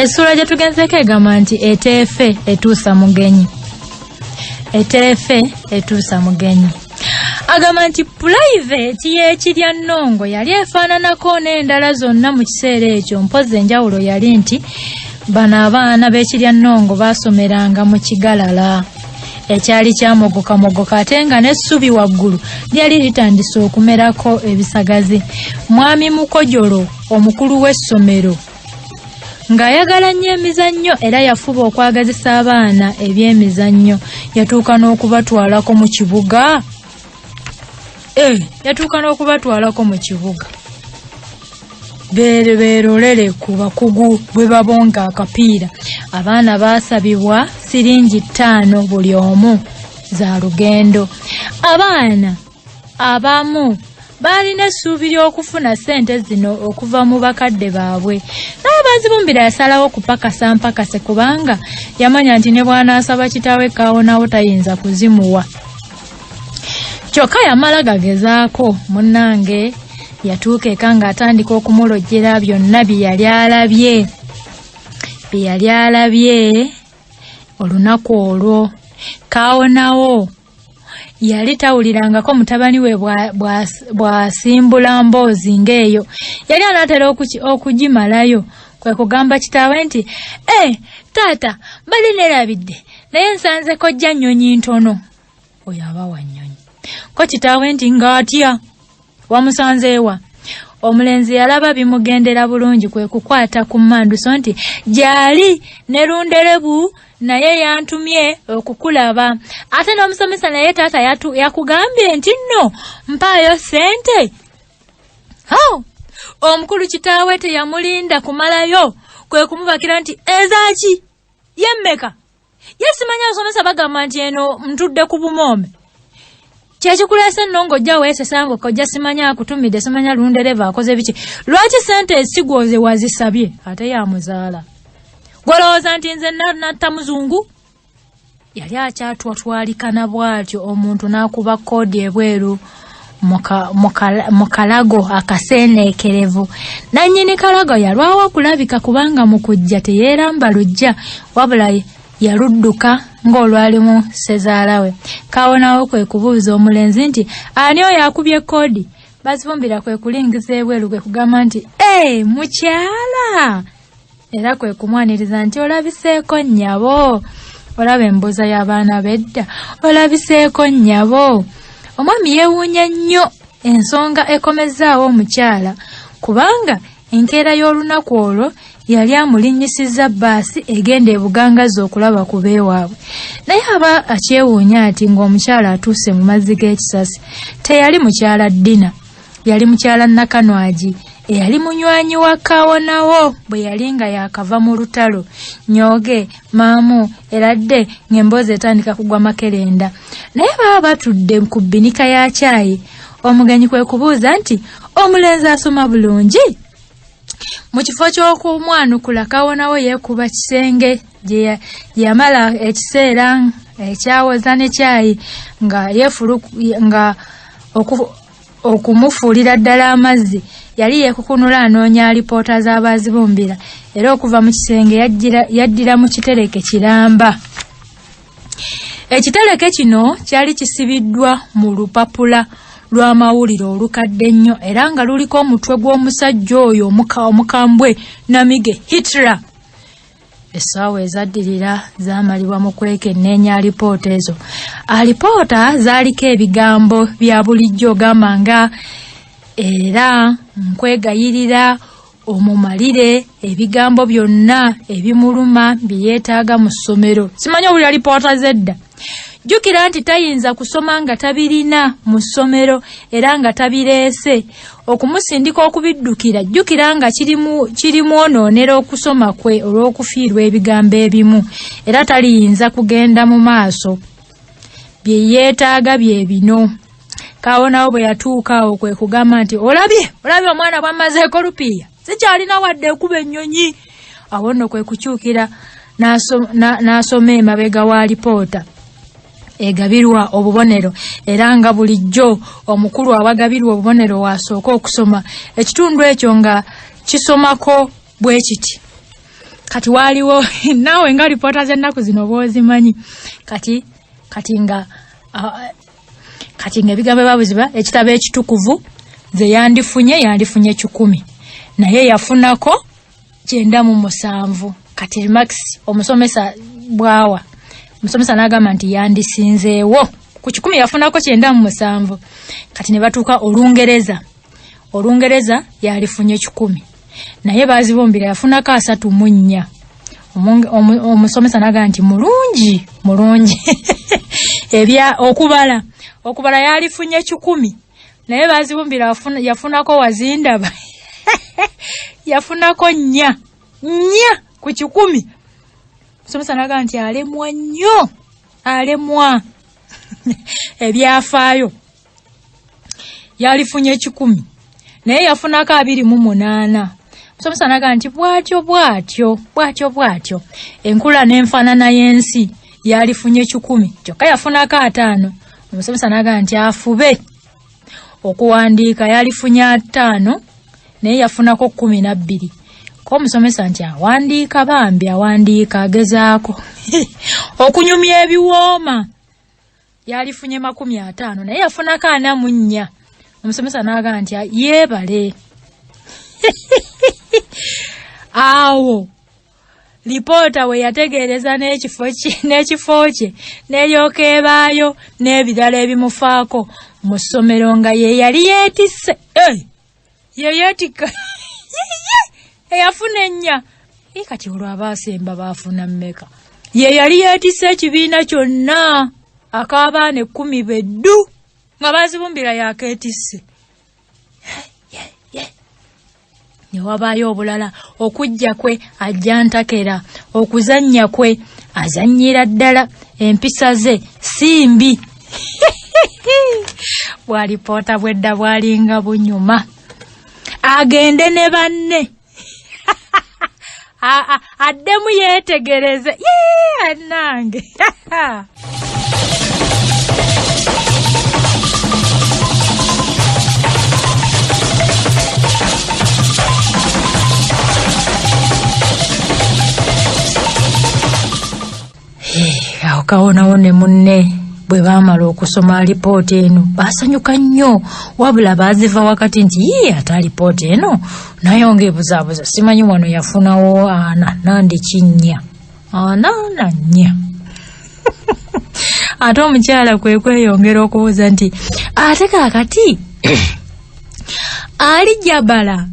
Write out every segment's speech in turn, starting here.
Essula gye tugenzeko egamba nti eteefe etuusa mugenyi. Eteefe etuusa mugenyi. Agamba nti private y'ekirya Nnongo yali efaananako n'endala zonna mu kiseera ekyo. Mpozi enjawulo yali nti bano abaana b'ekirya Nnongo baasomeranga mu Kigalala ekyali kyamogokamogoka ate nga n'essubi waggulu lyali litandise okumerako ebisagazi. Mwami Mukojolo omukulu w'essomero ng'ayagala nnyo emizannyo era yafuba okwagazisa abaana eby'emizannyo yatuuka n'okubatwalako mu kibuga. Yatuuka n'okubatwalako mu kibuga beerolere ku bakugu bwe babonga akapiira. Abaana baasabibwa siringi 5 buli omu za lugendo. Abaana abamu baalina essuubi ly'okufuna ssente zino okuva mu bakadde baabwe. Naye Bazibumbira yasalawo kupakasa mpakase kubanga yamanya nti ne bw'anaasaba kitaawe kaawonawo tayinza kuzimuwa. Kyokka yamala gagezaako munnange yatuuka eka ng'atandika okumulojjera byonna bye yali alabye olunaku olwo. Kaawonawo yali tawulirangako mutabani we bw'asimbula mboozi ng'eyo. Yali anaatera okugimalayo kwe kugamba kitaawe nti taata bali neerabidde naye nsanze kojja nnyonyi ntono. Oyo aba wa nnyonyi. Ko kitaawe nti ng'atya wamusanzeewa. Omulenzi yalaba bimugendera bulungi kwe kukwata ku mmanduso nti gyali ne Lunderebu naye yantumye okukulaba. Ate n'omusomesa naye taata yakugambye nti nno mpaayo ssente. Omukulu kitaawe teyamulinda kumalayo kwe kumubakira nti ezaaki yemmeka. Yesimanya abasomesa bagamba nti eno ntudde ku bumome. Kyekikulese nno ng'ojja weesesanga kojja simanya akutumidde simanya Lundereva akoze biki. Lwaki ssente esigwoze wazisabye ate yamuzaala? Gwolowooza nti nze natta muzungu? Yali akyatwatwalikana bw'atyo omuntu n'akuba koodi ebweru mu kalago akaseeneekerevu. Nannyini kalago yalwawo kulabika kubanga mu kujja teyeeramba lujja wabula yaludduka ng'olwalimu ssezaala we. Kaawonawo kwe kubuuza omulenzi nti ani oyo akubye koodi? Bazibumbira kwe kulingiza ebweru kwe kugamba nti mukyala. Era kwe kumwaniriza nti olabiseeko nnyabo. Olaba embuuza y'abaana b'edda. Olabiseeko nnyabo. Omwami yeewuunya nnyo ensonga ekomezzaawo omukyala kubanga enkeera y'olunaku olwo yali amulinnyisizza bbaasi egenda ebugangazi okulaba ku beewaabwe. Naye aba akyewuunya ati ng'omukyala atuuse mu mazzi g'ekisasi. Teyali mukyala Dina, yali mukyala Nakanwagi eyali munywanyi wa Kaawonawo bwe yali nga yaakava mu lutalo. Nyooge maamu eradde ng'emboozi etandika kugwa makerenda. Naye baba batudde ku bbinika ya caayi. Omugenyi kwe kubuuza nti omulenzi asoma bulungi? Mu kifo ky'okumwanukula Kaawonawo yeekuba kisenge gye yamala ekiseera ekyawoza ne caayi nga okumufuulira ddala amazzi. Yali yeekukunula anoonya alipoota z'Abazibumbira era okuva mu kisenge yaddira mu kitereke kiramba. Ekitereke kino kyali kisibiddwa mu lupapula lw'amawulire olukadde ennyo era nga luliko omutwe gw'omusajja oyo omukambwe Namige Hitler. Essaawa ezaddirira zaamalibwa mu kwekenneenya alipoota ezo. Alipoota zaaliko ebigambo bya bulijjo gamba nga era nkwegayirira omumalire ebigambo byonna ebimuluma bye yeetaaga mu ssomero. Simanyi obuli alipoota z'edda. Jjukira nti tayinza kusoma nga tabirina mu ssomero era nga tabireese. Okumusindika okubiddukira jjukira nga kirimwonoonera okusoma kwe olw'okufiirwa ebigambo ebimu era taliyinza kugenda mu maaso. Bye yeetaaga bye bino. Kaawonawo bwe yatuuka awo kwe kugamba nti olabye omwana bw'amazeeko lupiiya sikyalina wadde ekuba ennyonyi. Awo nno kwe kukyukira n'asoma emabega wa alipoota egabirwa obubonero era nga bulijjo omukulu abagabirwa obubonero wasooka okusoma ekitundu ekyo nga kisomako bwe kiti. kati waliwo nawe nga reporter zennaku zino bozimanyi kati nga ebigambo babuziba ekitabo ekitukuvu ze yandifunye 10 naye yafunako 97 kati max omusomesa bwawa omusomesa n'agamba nti yandisinzeewo ku 10 yafunako 97 kati ne batuuka olungereza yalifunye 10 naye bazibumbira yafunako 34 omusomesa n'agamba nti mulungi ebya okubala yalifunye 10 naye bazibumbira yafunako wazindaba yafunako 4 ku 10 omusomesa n'agamba nti alemwa ebyafaayo yalifunye 10 naye yafunako 28 omusomesa n'agamba nti bwatyo enkula n'enfaanana y'ensi yalifunye 10 kyokka yafunako 5 omusomesa n'agamba nti afube okuwandiika yalifunye 5 naye yafunako 12 ko omusomesa nti awandiika bambi awandiika agezaako okunyumya ebiwooma yalifunye 50 naye yafunako 44 omusomesa n'agamba nti yeebale awo lipoota we yategeereza n'ekifo kye n'eryoka ebaayo n'ebirala ebimufaako mu ssomero nga ye yali yeetisse yeyeetika eyafuna 4 kati olwo abaasemba baafuna mmeka ye yali yeetisse ekibiina kyonna ak'abaana 10 beddu nga bazibumbira yakeetisse newabaayo obulala okujja kwe ajja ntakera okuzannya kwe azannyira ddala empisa ze simbi bwalipoota bwedda bwalinga bunyuma agende ne banne addemu yeetegereze annange awo kawonawo ne munne bwe baamala okusoma alipoota eno baasanyuka nnyo wabula baaziva wakati nti ate alipoota eno naye ongeebuzaabuza simanyi wano yafunawo 4 ate omukyala kwe kweyongera okubuuza nti ate kaakati alijabala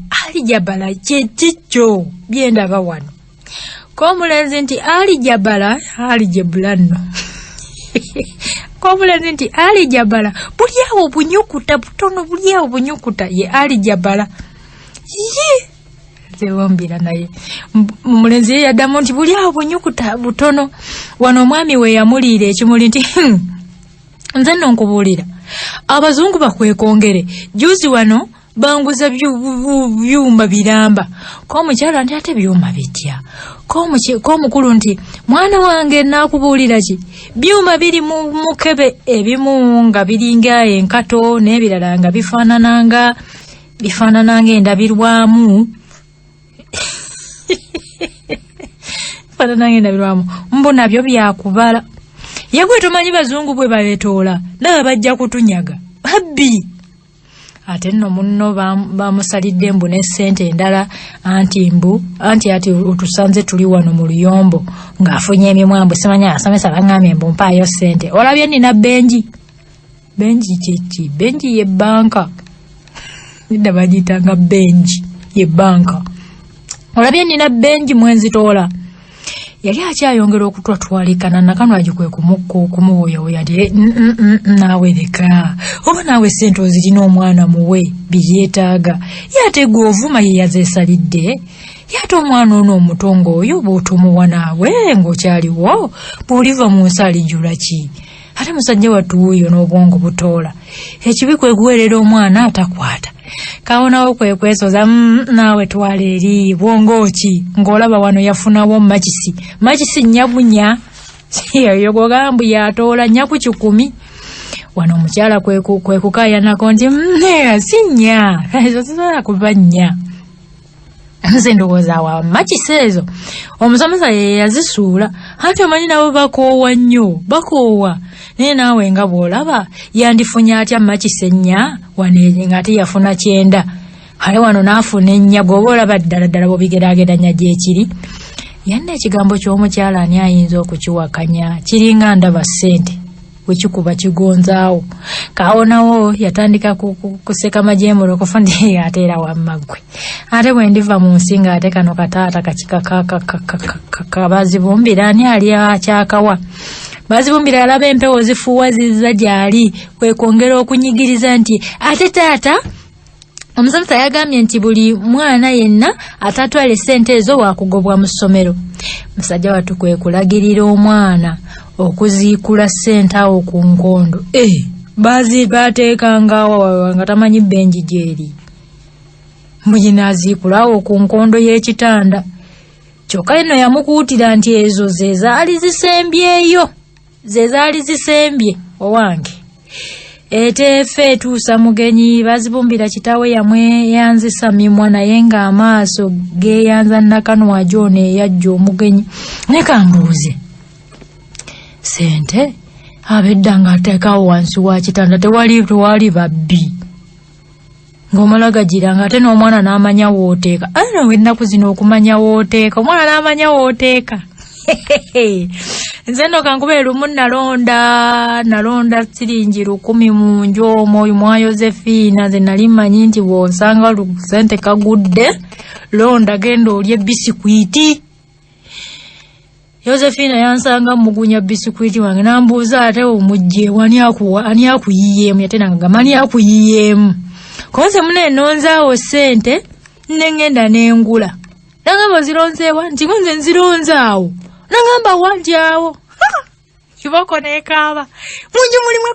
kyekikyo byendaba wano komulenzi nti alijabala alijebula nno komulenzi nti alijabala buliawo bunyukuta butono buliawo bunyukuta ye alijabala zewombira naye omulenzi ye yaddamu nti buliawo bunyukuta butono wano omwami we yamuliira ekimuli nti nze nno nkubuulira abazungu bakwekongere juzi wano banguza byuma biramba komukyala nti ate byuma bitya komukulu nti mwana wange nakubuulira ki byuma biri mu mukebe ebimu nga biringa enkato n'ebirala nga bifaanananga endabirwamu mbu nabyo byakubala yegwe tomanyi bazungu bwe baletoola nawe bajja kutunyaga babbi ate nno munno bamusalidde mbu n'essente endala anti ati otusanze tuli wano mu luyombo ng'afunye emimwambu simanya asomesa baŋŋambye mbu mpaayo ssente olabye nina benji kyeki benji ye banka nidda bagiyitanga benji ye banka olabye nina benji mwenzitoola yali akyayongera okutwatwalikana nakano agikwe kumuwoyawoya nti naawe leka oba naawe ssente ozirina omwana muwe byeyeetaaga yate gwe ovuma ye yazeesalidde yate omwana ono omutongo oyo bw'otumuwa naawe ng'okyaliwo bw'oliva mu nsi alijjula ki ate musajja wattu wuuyo n'obwongo butoola ekibi kwe guweerera omwana atakwata kawonawo kwe kwesoza naawe twala eri bwongo ki ng'olaba wano yafunawo makisi nyabunya eyo gogambu yatoola nyaku 10 wano omukyala kwe kukaayanako nti si nnya ezo zisobola kuba nnya nze ndowooza wa makiseezo omusomesa ye yazisuula ate omanyi nabo bakoowa nnyo bakoowa naye naawe nga bw'olaba yandifunye atya makisenya wane ng'ate yafuna 9 kale wano n'afuna 4 bw'oba olaba ddala bw'obigeraageranya gyekiri yanna ekigambo ky'omukyala ani ayinza okukiwakanya kiringa ndaba ssente wekikuba kigonzaawo kaawonawo yatandika kuseka majeemuro okufundi ate era wammagwe ate bwe ndiva mu nsi ng'ate kano kataata kakika bazibumbira ani ali akyakawa bazibumbira alaba empewo zifuuwa zizza gy'ali kwe kwongera okunyigiriza nti ate taata omusomesa yagambye nti buli mwana yenna atatwala ssente ezo waakugobwa mu ssomero musajja wattu kwe kulagirira omwana okuziikula ssente awo ku nkondo bateekanga awo nga tamanyi benji gyeri muyinaaziikula awo ku nkondo y'ekitanda kyokka eno yamukuutira nti ezo ze zaali zisembye owange eteefe etuusa mugenyi bazibumbira kitaawe yamwe yanzisa mimwa naye ng'amaaso geeyanza nakanwa jone eyajja omugenyi ne kambuuze sente abedda ng'ateekawo wansi wa kitanda tewali babbi ng'omala gagira ng'ate n'omwana n'amanya wooteeka ano ennaku zino okumanya wooteeka omwana n'amanya wooteeka nze nno kankube lumu nalonda siringi 10 mu nju omwo mwa Yosephina nze nali mmanyi nti bw'osanga sente kagudde londa genda olye bisikwiti Josephina yansanga mugunya bisikwiti wange nambuuza ate omujje ani akuyiyeemu yatena ngagamba ani akuyiyeemu konse mune nonzaawo ssente nengenda nengula nagamba zironzeewa nti nze nzironzaawo nagamba wandyawo kiboko nekaaba munju mulimu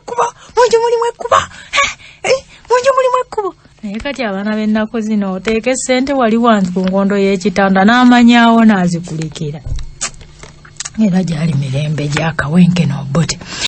ekkubo naye kati abaana b'ennaku zino oteeke ssente wali wansi ku nkondo y'ekitanda n'amanyaawo n'azikulikira era gyali mirembe gyakawenke n'obote